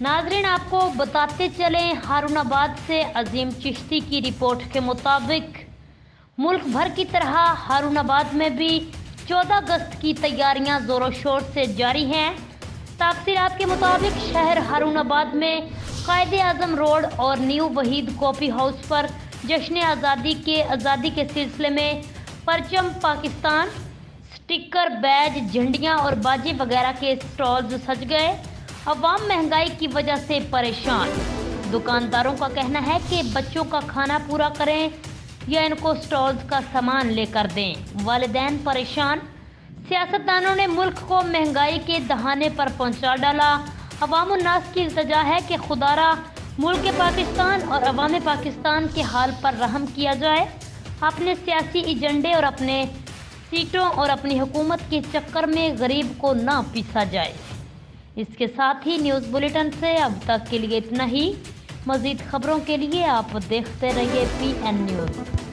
नाज़रीन, आपको बताते चलें, हारूनाबाद से अजीम चिश्ती की रिपोर्ट के मुताबिक मुल्क भर की तरह हारूनाबाद में भी 14 अगस्त की तैयारियां ज़ोरों शोर से जारी हैं। तफसीलात के मुताबिक शहर हारूनाबाद में कायद-ए-आज़म रोड और न्यू वहीद कॉफ़ी हाउस पर जश्न आज़ादी के सिलसिले में परचम पाकिस्तान, स्टिकर, बैज, झंडियाँ और बाजे वगैरह के स्टॉल्स सज गए। अवाम महंगाई की वजह से परेशान। दुकानदारों का कहना है कि बच्चों का खाना पूरा करें या इनको स्टॉल्स का सामान लेकर दें। वालिदैन परेशान। सियासतदानों ने मुल्क को महंगाई के दहाने पर पहुंचा डाला। अवाम उन्नास की इल्तिजा है कि खुदारा मुल्क पाकिस्तान और अवाम पाकिस्तान के हाल पर रहम किया जाए। अपने सियासी एजेंडे और अपने सीटों और अपनी हुकूमत के चक्कर में गरीब को ना पीसा जाए। इसके साथ ही न्यूज़ बुलेटिन से अब तक के लिए इतना ही। मज़ीद खबरों के लिए आप देखते रहिए PN न्यूज़।